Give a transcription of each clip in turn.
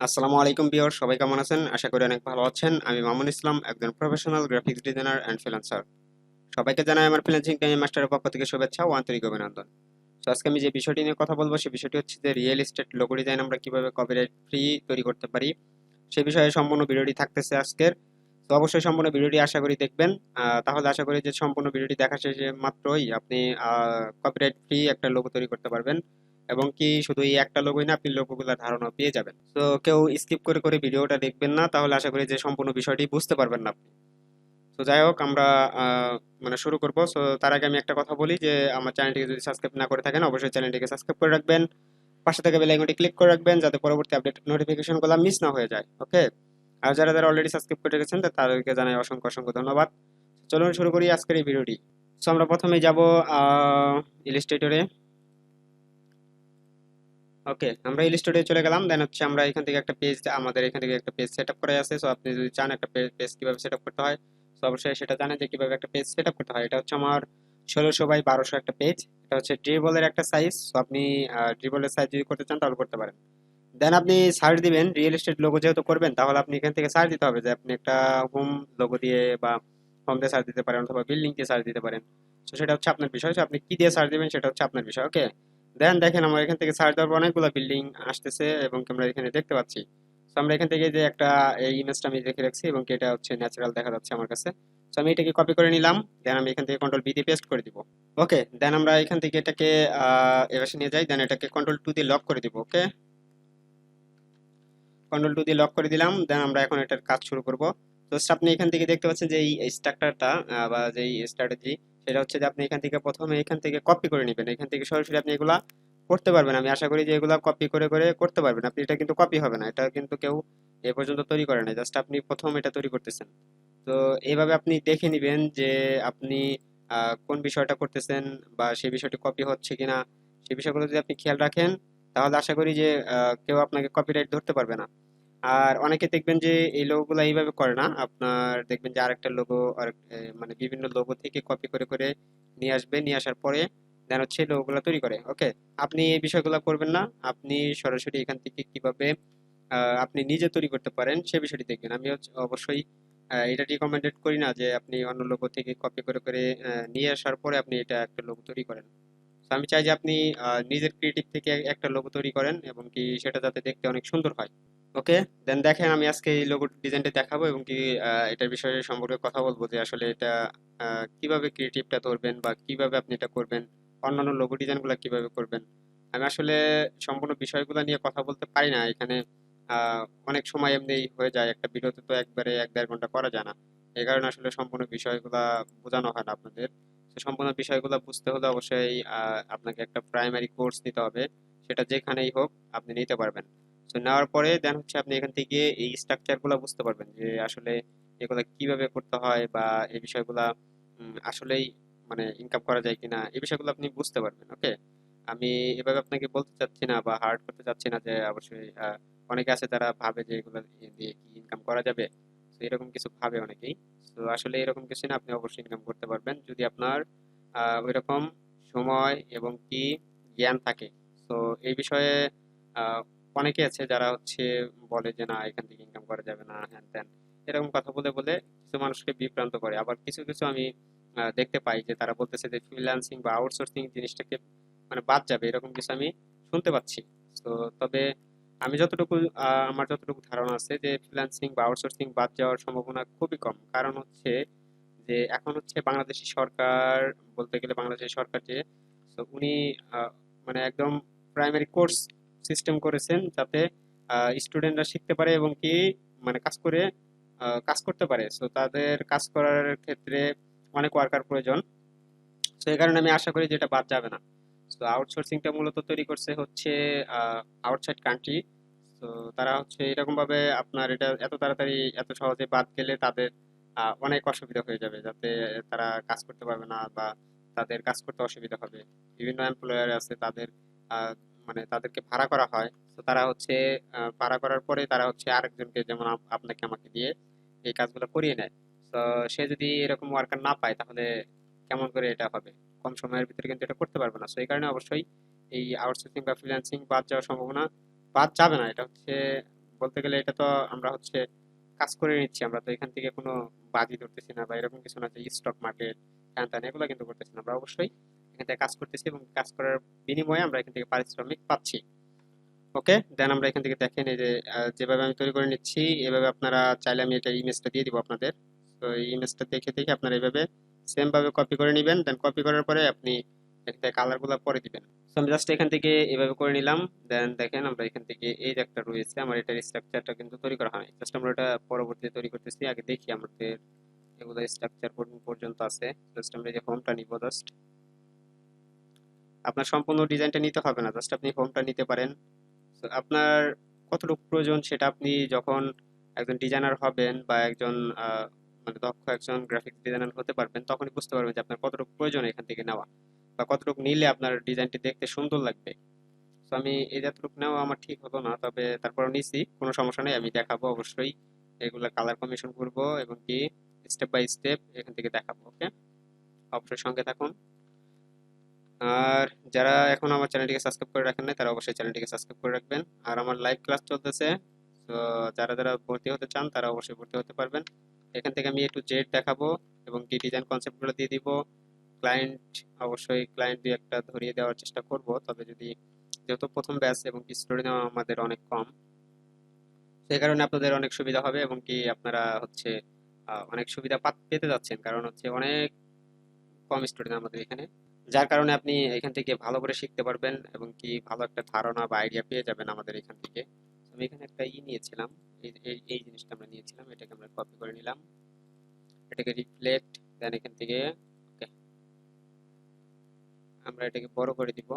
আসসালামু আলাইকুম ভিউয়ার, সবাই কেমন আছেন? আশা করি অনেক ভালো আছেন। আমি মামুন ইসলাম, একজন professional graphics designer and freelancer. সবাইকে জানাই আমার ফ্রিল্যান্সিং টাইম মাস্টারের পক্ষ থেকে শুভেচ্ছা ও আন্তরিক অভিনন্দন। তো আজকে আমি যে বিষয়টি নিয়ে কথা বলবো সেই বিষয়টি হচ্ছে যে রিয়েল এস্টেট লোগো ডিজাইন আমরা কিভাবে কপিরাইট ফ্রি তৈরি করতে পারি সেই বিষয়ে সম্পূর্ণ ভিডিওটি থাকতেছে আজকের। তো অবশ্যই সম্পূর্ণ ভিডিওটি আশা করি দেখবেন। তাহলে আশা করি যে সম্পূর্ণ ভিডিওটি দেখা শেষে মাত্রই আপনি কপিরাইট ফ্রি একটা লোগো তৈরি করতে পারবেন, এবং কি শুধু এই একটা লোগোই না, আপনি লোগোগুলোর ধারণা পেয়ে যাবেন। তো কেউ স্কিপ করে করে ভিডিওটা দেখবেন না, তাহলে আশা করি যে সম্পূর্ণ বিষয়টি বুঝতে পারবেন না আপনি। তো যাই হোক, আমরা আহ, শুরু করব। সো তার আগে আমি একটা কথা বলি যে আমার চ্যানেলটিকে যদি সাবস্ক্রাইব না করে থাকেন, অবশ্যই চ্যানেলটিকে সাবস্ক্রাইব করে রাখবেন। পাশে থেকে বেল আইকনটি ক্লিক করে রাখবেন যাতে পরবর্তী আপডেট নোটিফিকেশনগুলো মিস না হয়ে যায়। ওকে। আর যারা যারা অলরেডি সাবস্ক্রাইব করে রেখেছেন তাদেরকে জানাই অসংখ্য অসংখ্য ধন্যবাদ। চলুন শুরু করি আজকের এই ভিডিওটি। সো আমরা প্রথমে যাব ইলিস্ট্রেটরে। ওকে, আমরা ইলিস্ট্রেটরে চলে গেলাম। দেন হচ্ছে আমরা এখান থেকে একটা পেজ, আমাদের এখান থেকে একটা পেজ সেট আপ করা আছে। সো আপনি যদি চান একটা পেজ কিভাবে সেট আপ করতে হয়, তো অবশ্যই সেটা জানেন যে কিভাবে একটা পেজ সেট আপ করতে হয়। এটা হচ্ছে আমার 1600 বাই 1200 একটা পেজ। এটা হচ্ছে ড্রিবলের একটা সাইজ। সো আপনি ড্রিবলের সাইজ যদি করতে চান তাহলে করতে পারেন। দেন আপনি সার্চ দিবেন রিয়েল এস্টেট লোগো যেহেতু করবেন, তাহলে আপনি এখান থেকে সার্চ দিতে হবে যে আপনি একটা হোম লোগো দিয়ে বা হোম দিয়ে সার্চ দিতে পারেন অথবা বিল্ডিং দিয়ে সার্চ দিতে পারেন। তো সেটা হচ্ছে আপনার বিষয়। So আপনি কি দিয়ে সার্চ দিবেন সেটা হচ্ছে আপনার বিষয়। ওকে। দেন দেখেন আমার এখান থেকে সার্চ দেওয়ার পর অনেকগুলো বিল্ডিং আসতেছে এবং আমরা এখানে দেখতে পাচ্ছি। তো আমরা এখান থেকে যে একটা এই ইমেজটা আমি রেখে রাখছি এবং কি এটা হচ্ছে ন্যাচারাল দেখা যাচ্ছে আমার কাছে। তো আমি এটাকে কপি করে নিলাম। দেন আমি এখান থেকে কন্ট্রোল বি দিয়ে পেস্ট করে দিব। ওকে। দেন আমরা এখান থেকে এটাকে এবার নিয়ে যাই। দেন এটাকে কন্ট্রোল 2 দিয়ে লক করে দিব। ওকে। কন্ট্রোল 2 দিয়ে লক করে দিলাম। দেন আমরা এখন এটার কাজ শুরু করব। তো আপনি এখান থেকে দেখতে পাচ্ছেন যে এই স্ট্রাকচারটা বা যে স্ট্র্যাটেজি, সেটা হচ্ছে যে আপনি এখান থেকে প্রথমে এখান থেকে কপি করে নেবেন। এখান থেকে সরাসরি আপনি এগুলা করতে পারবেন। আমি আশা করি যে এগুলা কপি করে করে করতে পারবেন আপনি। এটা কিন্তু কপি হবে না, এটা কিন্তু কেউ এ পর্যন্ত তৈরি করে নাই, জাস্ট আপনি প্রথম এটা তৈরি করতেছেন। তো এইভাবে আপনি দেখে নিবেন যে আপনি কোন বিষয়টা করতেছেন বা সেই বিষয়টি কপি হচ্ছে কিনা। সেই বিষয়গুলো যদি আপনি খেয়াল রাখেন, তাহলে আশা করি যে কেউ আপনাকে কপিরাইট ধরতে পারবে না। আর অনেকে দেখবেন যে এই লোগোগুলো এইভাবে করে না, আপনার দেখবেন যে আরেকটা লোগো আর বিভিন্ন লোগো থেকে কপি করে করে নিয়ে আসবে, নিয়ে আসার পরে দেন হচ্ছে লোগোগুলো তৈরি করে। ওকে। আপনি এই বিষয়গুলো করবেন না, আপনি সরাসরি এখান থেকে কিভাবে আপনি নিজে তৈরি করতে পারেন সে বিষয়টি দেখবেন। আমি অবশ্যই এটা রিকমেন্ডেড করি না যে আপনি অন্য লোগো থেকে কপি করে করে নিয়ে আসার পরে আপনি এটা একটা লোগো তৈরি করেন। তো আমি চাই যে আপনি নিজের ক্রিয়েটিভ থেকে একটা লোগো তৈরি করেন এবং কি সেটা যাতে দেখতে অনেক সুন্দর হয়। ওকে। দেন দেখেন আমি আজকে এই লোগো ডিজাইনটা দেখাবো এবং কি এটার বিষয়ে সম্পর্কে কথা বলবো যে আসলে এটা কিভাবে ক্রিয়েটিভটা ধরবেন বা কিভাবে আপনি এটা করবেন, অন্যান্য লোগো ডিজাইনগুলো কিভাবে করবেন। আমি আসলে সম্পূর্ণ বিষয়গুলো নিয়ে কথা বলতে পারি না এখানে। অনেক সময় এমনি হয়ে যায়, একটা ভিডিওতে তো একবারে 1-1.5 ঘন্টা করা যায় না। এই কারণে আসলে সম্পূর্ণ বিষয়গুলা বোঝানো হয় না আপনাদের। তো সম্পূর্ণ বিষয়গুলো বুঝতে হলে অবশ্যই আপনাকে একটা প্রাইমারি কোর্স নিতে হবে। সেটা যেখানেই হোক আপনি নিতে পারবেন। তো নেওয়ার পরে দেন হচ্ছে আপনি এখান থেকে এই স্ট্রাকচার গুলা বুঝতে পারবেন যে আসলে এগুলা কিভাবে করতে হয় বা এই বিষয়গুলা আসলেই ইনকাম করা যায় কিনা, এই বিষয়গুলো আপনি বুঝতে পারবেন। ওকে। আমি এভাবে আপনাকে বলতে চাচ্ছি না বা হার্ড করতে চাচ্ছি না যে অবশ্যই অনেকে আছে যারা ভাবে যে এগুলো দিয়ে কি ইনকাম করা যাবে। তো এরকম কিছু ভাবে অনেকেই। তো আসলে এরকম কিছু না, আপনি অবশ্যই ইনকাম করতে পারবেন যদি আপনার ওইরকম সময় এবং কি জ্ঞান থাকে। তো এই বিষয়ে আহ, অনেকে আছে যারা হচ্ছে বলে যে না এখান থেকে ইনকাম করা যাবে না, হ্যান ত্যান এরকম কথা বলে বলে কিছু মানুষকে বিভ্রান্ত করে। আবার কিছু কিছু আমি দেখতে পাই যে তারা বলতেছে যে ফ্রিল্যান্সিং বা আউটসোর্সিং জিনিসটাকে বাদ যাবে, এরকম কিছু আমি শুনতে পাচ্ছি। তো তবে আমি যতটুকু আমার যতটুকু ধারণা আছে যে ফ্রিল্যান্সিং বা আউটসোর্সিং বাদ যাওয়ার সম্ভাবনা খুবই কম। কারণ হচ্ছে যে এখন হচ্ছে বাংলাদেশী সরকার, বলতে গেলে বাংলাদেশী সরকার যে, তো উনি আহ, একদম প্রাইমারি কোর্স সিস্টেম করেছেন যাতে স্টুডেন্টরা শিখতে পারে এবং কি কাজ করে কাজ করতে পারে। তো তাদের কাজ করার ক্ষেত্রে অনেক ওয়ার্কার প্রয়োজন। তো এই কারণে আমি আশা করি যে এটা বাদ যাবে না। তো আউটসোর্সিংটা মূলত তৈরি করছে হচ্ছে আউটসাইড কান্ট্রি। তো তারা হচ্ছে এরকম ভাবে আপনার এটা এত তাড়াতাড়ি এত সহজে বাদ গেলে তাদের অনেক অসুবিধা হয়ে যাবে, যাতে তারা কাজ করতে পারবে না বা তাদের কাজ করতে অসুবিধা হবে। বিভিন্ন এমপ্লয়ার আছে তাদের আহ, তাদেরকে ভাড়া করা হয়। তো তারা হচ্ছে ভাড়া করার পরে তারা হচ্ছে আরেকজনকে, যেমন আপনাকে আমাকে দিয়ে এই কাজগুলো করিয়ে নেয়। তো সে যদি এরকম ওয়ার্কার না পায় তাহলে কেমন করে এটা হবে? কম সময়ের ভিতরে কিন্তু এটা করতে পারবে না। তো এই কারণে অবশ্যই এই আউটসোর্সিং বা ফ্রিল্যান্সিং বাদ যাওয়ার সম্ভাবনা, বাদ যাবে না, এটা হচ্ছে বলতে গেলে এটা তো আমরা হচ্ছে কাজ করে নিচ্ছি, আমরা তো এখান থেকে কোনো বাজি ধরতেছি না বা এরকম কিছু না যে স্টক মার্কেট হ্যান ত্যান এগুলো কিন্তু করতেছি না। আমরা অবশ্যই এখান থেকে কাজ করতেছি এবং কাজ করার বিনিময়ে আমরা এখান থেকে পারিশ্রমিক পাচ্ছি। ওকে, দেন আমরা এখান থেকে দেখেন এই যে যেভাবে আমি তৈরি করে নিচ্ছি এভাবে আপনারা চাইলে আমি এটা ইমেজটা দিয়ে দিব আপনাদের। তো এই ইমেজটা দেখে দেখে আপনারা এইভাবে সেম ভাবে কপি করে নেবেন, দেন কপি করার পরে আপনি এখান থেকে কালারগুলো পরে দিবেন। তো আমি জাস্ট এখান থেকে এভাবে করে নিলাম। দেন দেখেন আমরা এখান থেকে এই যে একটা রয়েছে আমার এটার স্ট্রাকচারটা কিন্তু তৈরি করা হয়, জাস্ট আমরা এটা পরবর্তীতে তৈরি করতেছি। আগে দেখি আমাদের এগুলো স্ট্রাকচার পর্যন্ত আছে। জাস্ট আমরা এই যে হোমটা নিব, জাস্ট আপনার সম্পূর্ণ ডিজাইনটা নিতে হবে না, জাস্ট আপনি হোমটা নিতে পারেন। তো আপনার কতটুকু প্রয়োজন সেটা আপনি যখন একজন ডিজাইনার হবেন বা একজন মানে দক্ষ একজন গ্রাফিক ডিজাইনার হতে পারবেন তখনই বুঝতে পারবেন যে আপনার কতটুকু প্রয়োজন এখান থেকে নেওয়া বা কতটুকু নিলে আপনার ডিজাইনটি দেখতে সুন্দর লাগবে। তো আমি এই যতটুকু নেওয়া আমার ঠিক হলো না, তবে তারপর নিছি, কোনো সমস্যা নেই, আমি দেখাবো অবশ্যই। এগুলা কালার কমিশন করব এবং কি স্টেপ বাই স্টেপ এখান থেকে দেখাবো। ওকে, অবশ্যই সঙ্গে থাকুন। আর যারা এখন আমার চ্যানেলটিকে সাবস্ক্রাইব করে রাখেন নাই তারা অবশ্যই চ্যানেলটিকে সাবস্ক্রাইব করে রাখবেন। আর আমার লাইভ ক্লাস চলতেছে, তো যারা যারা ভর্তি হতে চান তারা অবশ্যই ভর্তি হতে পারবেন। এখান থেকে আমি একটু জেড দেখাবো এবং কি ডিজাইন কনসেপ্টগুলো দিয়ে দিব। ক্লায়েন্ট, অবশ্যই ক্লায়েন্ট দিয়ে একটা ধরিয়ে দেওয়ার চেষ্টা করব, তবে যদি যেহেতু প্রথম ব্যাচ এবং কি স্টুডেন্ট আমাদের অনেক কম, সেই কারণে আপনাদের অনেক সুবিধা হবে এবং কি আপনারা হচ্ছে অনেক সুবিধা পেতে যাচ্ছেন, কারণ হচ্ছে অনেক কম স্টুডেন্ট আমাদের এখানে, যার কারণে আপনি এখান থেকে ভালো করে শিখতে পারবেন এবং কি ভালো একটা ধারণা বা আইডিয়া পেয়ে যাবেন আমাদের এখান থেকে। আমি এখানে একটা নিয়েছিলাম, এই জিনিসটা আমরা নিয়েছিলাম, এটাকে আমরা কপি করে নিলাম, এটাকে রিফ্লেক্ট, দেন এখান থেকে ওকে আমরা এটাকে বড় করে দিব।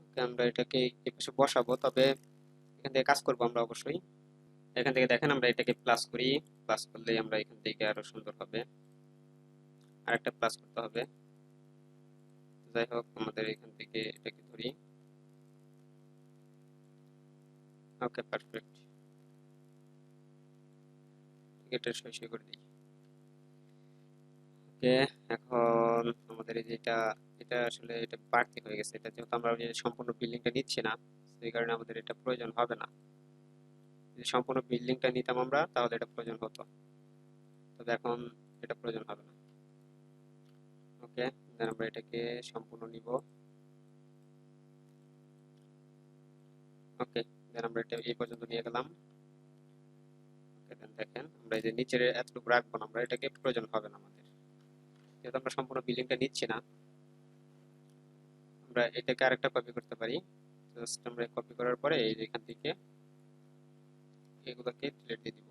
ওকে, আমরা এটাকে কিছু বসাবো, তবে এখান থেকে কাজ করবো আমরা অবশ্যই। এখান থেকে দেখেন আমরা এটাকে প্লাস করি, প্লাস করলেই আমরা এখান থেকে আরো সুন্দর হবে, আর একটা প্লাস করতে হবে। যাই হোক, আমাদের এখান থেকে এটাকে ধরি। ওকে, পারফেক্ট, এটা সই সই করে দিই। ওকে, এখন আমাদের এই যে এটা আসলে এটা বাড়তি হয়ে গেছে, এটা যেহেতু আমরা ওই যে সম্পূর্ণ বিল্ডিংটা নিচ্ছি না, সেই কারণে আমাদের এটা প্রয়োজন হবে না। যদি সম্পূর্ণ বিল্ডিংটা নিতাম আমরা তাহলে এটা প্রয়োজন হতো, তবে এখন এটা প্রয়োজন হবে না। ওকে, দেন আমরা এটাকে সম্পূর্ণ নিব। ওকে, দেন আমরা এটা এই পর্যন্ত নিয়ে গেলাম। ওকে, দেন দেখেন আমরা এই যে নিচের এতটুকু রাখবো না, আমরা এটাকে প্রয়োজন হবে না আমাদের, যেহেতু আমরা সম্পূর্ণ বিল্ডিংটা নিচ্ছি না। আমরা এটাকে আরেকটা কপি করতে পারি, জাস্ট আমরা কপি করার পরে এই যে এখান থেকে এগুলোকে ডিলিট দিয়ে দিব।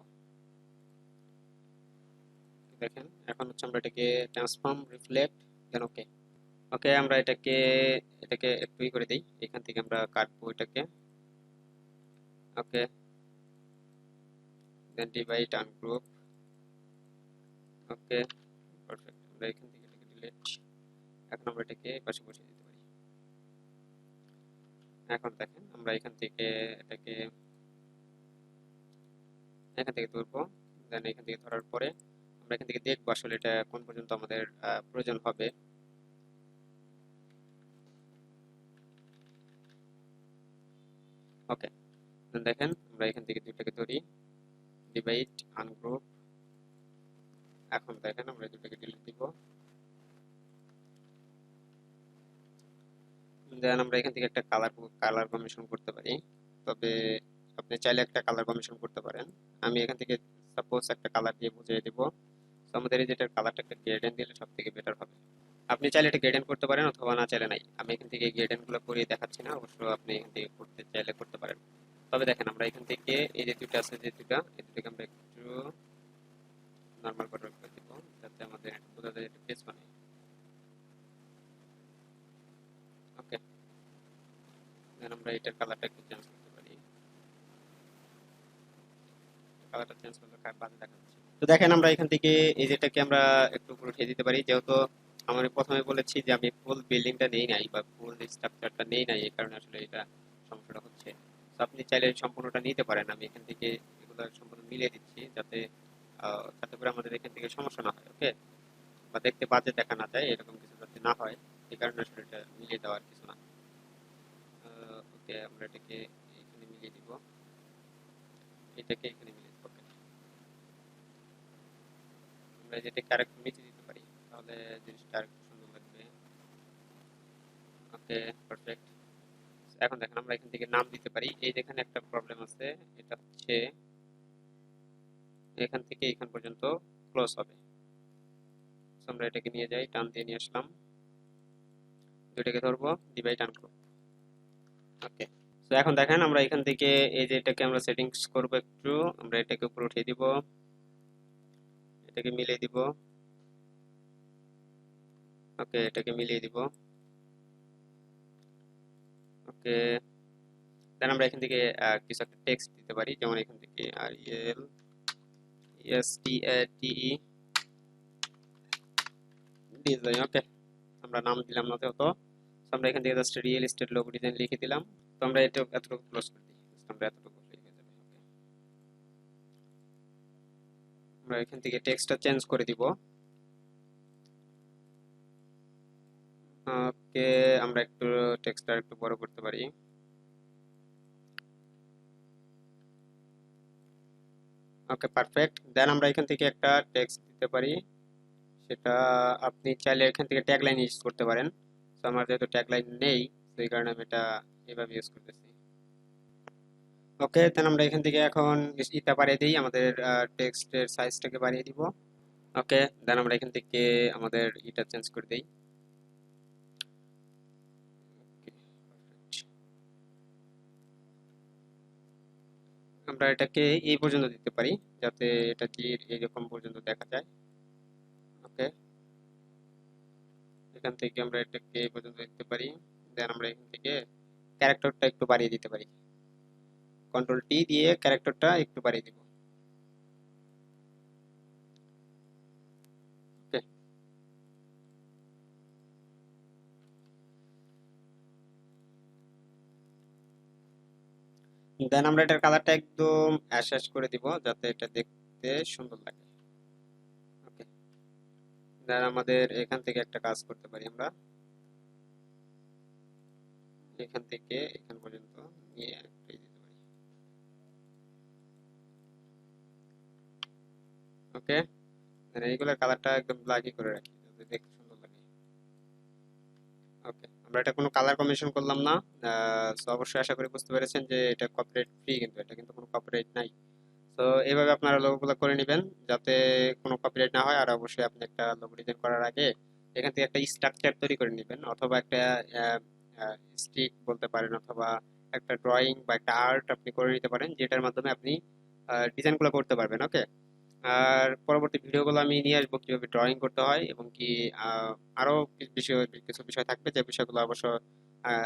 দেখেন এখন হচ্ছে আমরা এটাকে ট্রান্সফর্ম রিফ্লেক্ট, দেন ওকে। ওকে, আমরা এটাকে এটাকে একটু করে দেই, এখান থেকে আমরা কাটবো এটাকে। ওকে, দেন ডিভাইড আনগ্রুপ। ওকে, পারফেক্ট, আমরা এখান থেকে এটাকে ডিলিট। এখন আমরা এটাকে এই পাশে বসিয়ে দিতে পারি। এখন দেখেন আমরা এখান থেকে ধরবো, দেন এখান থেকে ধরার পরে আমরা এখান থেকে দেখবো আসলে এটা কোন পর্যন্ত আমাদের প্রয়োজন হবে। ওকে, দেখেন আমরা এখান থেকে দুইটাকে ধরি, ডিভাইড আনগ্রুপ। এখন দেখেন আমরা দুটাকে ডিলিট দিব, দেন আমরা এখান থেকে একটা কালার কমিশন করতে পারি, তবে আপনি চাইলে একটা কালার কমিশন করতে পারেন। আমি এখান থেকে সাপোজ একটা কালার দিয়ে বুঝিয়ে দিব। তো আমাদের এই যেটার কালারটা একটা গ্রেডেন্ট দিলে সব থেকে বেটার হবে। আপনি চাইলে এটা গ্রেডেন্ট করতে পারেন অথবা না চাইলে নাই, আমি এখান থেকে গ্রেডেন্ট গুলো করিয়ে দেখাচ্ছি না, অবশ্য আপনি এখান থেকে করতে চাইলে করতে পারেন। তবে দেখেন আমরা এখান থেকে এই যে দুটো আছে, যে দুটা এই দুটোকে আমরা একটু নর্মাল করে দিব, যাতে আমাদের বোঝা যায় এটা পেজ বানাই। ওকে, দেন আমরা এটার কালারটা একটু চেঞ্জ করতে পারি, কালারটা চেঞ্জ করলে বাজে দেখাচ্ছে। তো দেখেন আমরা এখান থেকে এই যেটাকে আমরা একটু উপরে উঠিয়ে দিতে পারি, যেহেতু আমি প্রথমে বলেছি যে আমি ফুল বিল্ডিংটা নেই নাই বা ফুল স্ট্রাকচারটা নেই নাই, এই কারণে আসলে এটা সমস্যাটা হচ্ছে। তো আপনি চাইলে সম্পূর্ণটা নিতে পারেন, আমি এখান থেকে এগুলো সম্পূর্ণ মিলিয়ে দিচ্ছি যাতে যাতে করে আমাদের এখান থেকে সমস্যা না হয়। ওকে, বা দেখতে বাজে দেখা না যায় এরকম কিছু যাতে না হয়, এই কারণে আসলে এটা মিলিয়ে দেওয়ার কিছু না। আমরা এটাকে এখানে মিলিয়ে দিব, এটাকে এখানে মিলিয়ে দিব। ওকে, আমরা যেটাকে আরেকটু নিচে দিতে পারি, তাহলে জিনিসটা আরেকটু সুন্দর লাগবে। ওকে, পারফেক্ট। এখন দেখেন আমরা এখান থেকে নাম দিতে পারি। এই যেখানে একটা প্রবলেম আছে, এটা হচ্ছে এখান থেকে এখান পর্যন্ত ক্লোজ হবে। আমরা এটাকে নিয়ে যাই, টান দিয়ে নিয়ে আসলাম, দুইটাকে ধরবো, ডিভাইড টান করব। ওকে, তো এখন দেখেন আমরা এখান থেকে এই যে এটাকে আমরা সেটিংস করব একটু, আমরা এটাকে উপরে উঠিয়ে দিব, এটাকে মিলিয়ে দিব। ওকে, এটাকে মিলিয়ে দিব। ওকে, দেন আমরা এখান থেকে কিছু একটা টেক্সট দিতে পারি, যেমন এখান থেকে REL STATE ডিজাইন। ওকে, আমরা নাম দিলাম না তো, আমরা এখান থেকে just real estate logo design লিখে দিলাম। তো আমরা এটা এতটুকু ক্লোজ করে দিই, আমরা এতটুকু হয়ে যাবে। ওকে, আমরা এখান থেকে টেক্সটটা চেঞ্জ করে দিব। ওকে, আমরা একটু টেক্সটটা একটু বড় করতে পারি। ওকে, পারফেক্ট। দেন আমরা এখান থেকে একটা টেক্সট দিতে পারি, সেটা আপনি চাইলে এখান থেকে ট্যাগলাইন ইউজ করতে পারেন। তো আমার যেহেতু ট্যাগলাইন নেই, সেই কারণে আমি এটা এভাবে ইউজ করতেছি। ওকে, দেন আমরা এখান থেকে এখন ইটা বাড়িয়ে দিই, আমাদের টেক্সটের সাইজটাকে বাড়িয়ে দিব। ওকে, দেন আমরা এখান থেকে আমাদের এটা চেঞ্জ করে দিই। আমরা এটাকে এই পর্যন্ত দিতে পারি, যাতে এটা তীর এইরকম পর্যন্ত দেখা যায়। ওকে, এখান থেকে আমরা এটাকে এই পর্যন্ত দিতে পারি। দেন আমরা এখান থেকে ক্যারেক্টারটা একটু বাড়িয়ে দিতে পারি, কন্ট্রোল টি দিয়ে ক্যারেক্টারটা একটু বাড়িয়ে দিব। ওকে, দেন আমরা এটার কালারটা একদম অ্যাশ অ্যাশ করে দিব, যাতে এটা দেখতে সুন্দর লাগে। ওকে, দেন আমাদের এখান থেকে একটা কাজ করতে পারি, আমরা এখান থেকে এখান পর্যন্ত নিয়ে একটা দিতে পারি। ওকে, এইগুলোর কালারটা একদম ব্ল্যাকই করে রাখি, যাতে দেখতে সুন্দর লাগে। ওকে, আমরা এটা কোনো কালার কম্বিনেশন করলাম না। সো অবশ্যই আশা করি বুঝতে পেরেছেন যে এটা কপিরাইট ফ্রি, কিন্তু এটা কিন্তু কোনো কপিরাইট নাই। তো এইভাবে আপনারা লোগোগুলো করে নেবেন, যাতে কোনো কপিরাইট না হয়। আর অবশ্যই আপনি একটা লোগো ডিজাইন করার আগে এখান থেকে একটা স্ট্রাকচার তৈরি করে নেবেন, অথবা একটা স্টিক বলতে পারেন, অথবা একটা ড্রয়িং বা একটা আর্ট আপনি করে নিতে পারেন, যেটার মাধ্যমে আপনি ডিজাইনগুলো করতে পারবেন। ওকে, আর পরবর্তী ভিডিওগুলো আমি নিয়ে আসবো কিভাবে ড্রয়িং করতে হয়, এবং কি আরো কিছু বিষয় থাকবে, যে বিষয়গুলো অবশ্য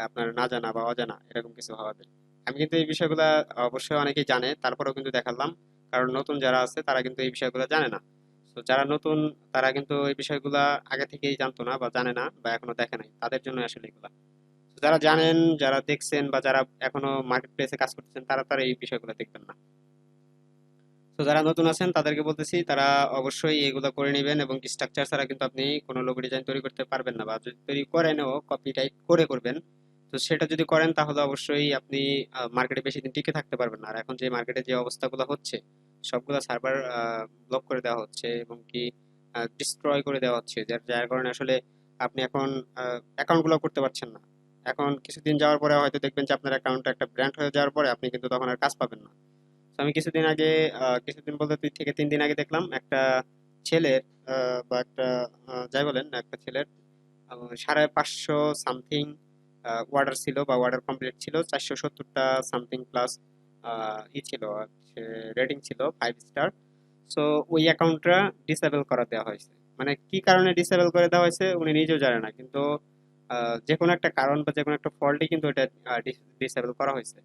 আপনার না জানা বা অজানা এরকম কিছু হবে। আমি কিন্তু এই বিষয়গুলো অবশ্যই অনেকেই জানে, তারপরেও কিন্তু দেখালাম, কারণ নতুন যারা আছে তারা কিন্তু এই বিষয়গুলো জানে না। তো যারা নতুন, তারা কিন্তু এই বিষয়গুলো আগে থেকেই জানতো না বা জানে না বা এখনো দেখে নাই, তাদের জন্য আসলে এগুলা। তো যারা জানেন, যারা দেখছেন, বা যারা এখনো মার্কেট প্লেসে কাজ করতেছেন, তারা তারা এই বিষয়গুলো দেখবেন না। তো যারা নতুন আছেন তাদেরকে বলতেছি, তারা অবশ্যই এগুলো করে নেবেন, এবং স্ট্রাকচার ছাড়া কিন্তু আপনি কোনো লোগো ডিজাইন তৈরি করতে পারবেন না, বা যদি তৈরি করেনও কপি টাইপ করে করবেন। তো সেটা যদি করেন তাহলে অবশ্যই আপনি মার্কেটে বেশি দিন টিকে থাকতে পারবেন না। আর এখন যে মার্কেটে যে অবস্থাগুলো হচ্ছে, সবগুলো সার্ভার ব্লক করে দেওয়া হচ্ছে, এবং কি ডিস্ট্রয় করে দেওয়া হচ্ছে, যার যার কারণে আসলে আপনি এখন অ্যাকাউন্টগুলো করতে পারছেন না। এখন কিছুদিন যাওয়ার পরে হয়তো দেখবেন যে আপনার অ্যাকাউন্টটা একটা ব্র্যান্ড হয়ে যাওয়ার পরে আপনি কিন্তু তখন আর কাজ পাবেন না। তো আমি কিছুদিন আগে, কিছুদিন বলতে 2 থেকে 3 দিন আগে দেখলাম একটা ছেলের, বা একটা যাই বলেন না, একটা ছেলের 550 সামথিং অর্ডার ছিল, বা অর্ডার কমপ্লিট ছিল, 470টা সামথিং প্লাস ছিল, রেটিং ছিল 5 স্টার। সো ওই অ্যাকাউন্টটা ডিসেবল করে দেওয়া হয়েছে। মানে কি কারণে ডিসেবল করে দেওয়া হয়েছে উনি নিজেও জানে না, কিন্তু যে কোনো একটা কারণ বা যে কোনো একটা ফল্টই কিন্তু এটা ডিসেবল করা হয়েছে।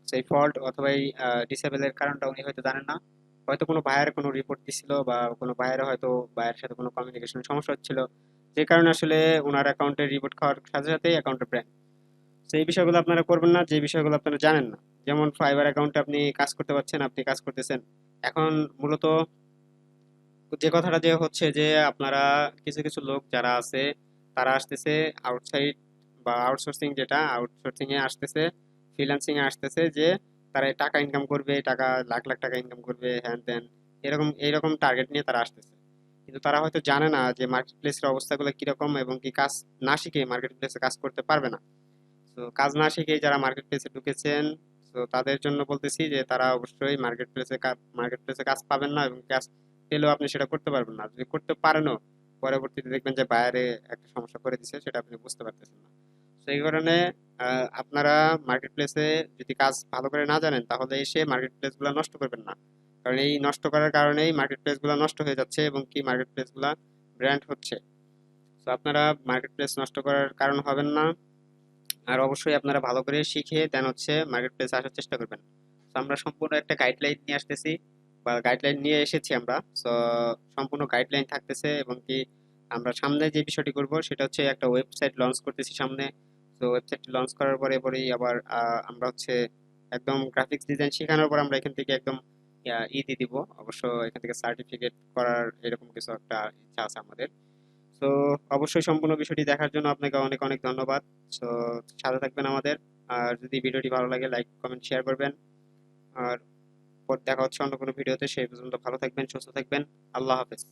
সেই ফল্ট অথবা এই ডিসেবলের কারণটা উনি হয়তো জানেন না। হয়তো কোনো বায়ার কোনো রিপোর্ট দিছিল, বা কোনো বায়ার হয়তো বায়ের সাথে কোনো কমিউনিকেশন সমস্যা হচ্ছিল, যে কারণে আসলে ওনার অ্যাকাউন্টে রিপোর্ট খাওয়ার সাথে সাথেই অ্যাকাউন্টে ব্যান। সেই বিষয়গুলো আপনারা করবেন না, যে বিষয়গুলো আপনারা জানেন না। যেমন ফাইবার অ্যাকাউন্টে আপনি কাজ করতে পারছেন, আপনি কাজ করতেছেন। এখন মূলত যে কথাটা যে হচ্ছে যে আপনারা কিছু কিছু লোক যারা আছে, তারা আসতেছে আউটসাইড বা আউটসোর্সিং, যেটা আউটসোর্সিং এ আসতেছে, ফ্রিল্যান্সিং এ আসতেছে যে তারা এই টাকা ইনকাম করবে, টাকা লাখ লাখ টাকা ইনকাম করবে, হ্যান ত্যান, এরকম এইরকম টার্গেট নিয়ে তারা আসতেছে। কিন্তু তারা হয়তো জানে না যে মার্কেট প্লেসের অবস্থাগুলো কিরকম, এবং কি কাজ না শিখে মার্কেট প্লেসে কাজ করতে পারবে না। তো কাজ না শিখে যারা মার্কেট প্লেসে ঢুকেছেন, তো তাদের জন্য বলতেছি যে তারা অবশ্যই মার্কেট প্লেসে কাজ পাবেন না, এবং কাজ পেলেও আপনি সেটা করতে পারবেন না। যদি করতে পারেনও, পরবর্তীতে দেখবেন যে বাইরে একটা সমস্যা করে দিচ্ছে, সেটা আপনি বুঝতে পারতেছেন না। সেই কারণে আপনারা মার্কেট প্লেসে যদি কাজ ভালো করে না জানেন, তাহলে এসে মার্কেট প্লেস গুলা নষ্ট করবেন না। কারণ এই নষ্ট করার কারণেই মার্কেট প্লেস গুলা নষ্ট হয়ে যাচ্ছে, এবং কি মার্কেট প্লেস গুলা ব্র্যান্ড হচ্ছে। তো আপনারা মার্কেট প্লেস নষ্ট করার কারণ হবেন না। আর অবশ্যই আপনারা ভালো করে শিখে দেন হচ্ছে মার্কেট প্লেসে আসার চেষ্টা করবেন। তো আমরা সম্পূর্ণ একটা গাইডলাইন নিয়ে আসতেছি, বা গাইডলাইন নিয়ে এসেছি আমরা। তো সম্পূর্ণ গাইডলাইন থাকতেছে, এবং কি আমরা সামনে যে বিষয়টি করব সেটা হচ্ছে একটা ওয়েবসাইট লঞ্চ করতেছি সামনে। তো ওয়েবসাইট লঞ্চ করার পরে পরেই আবার আমরা হচ্ছে একদম গ্রাফিক্স ডিজাইন শেখানোর পর আমরা এখান থেকে একদম দিয়ে দিব। অবশ্য এখান থেকে সার্টিফিকেট করার এরকম কিছু একটা ইচ্ছা আছে আমাদের। তো অবশ্যই সম্পূর্ণ বিষয়টি দেখার জন্য আপনাকে অনেক অনেক ধন্যবাদ। তো সাথে থাকবেন আমাদের। আর যদি ভিডিওটি ভালো লাগে, লাইক কমেন্ট শেয়ার করবেন। আর পর দেখা হচ্ছে অন্য কোনো ভিডিওতে। সেই পর্যন্ত ভালো থাকবেন, সুস্থ থাকবেন। আল্লাহ হাফেজ।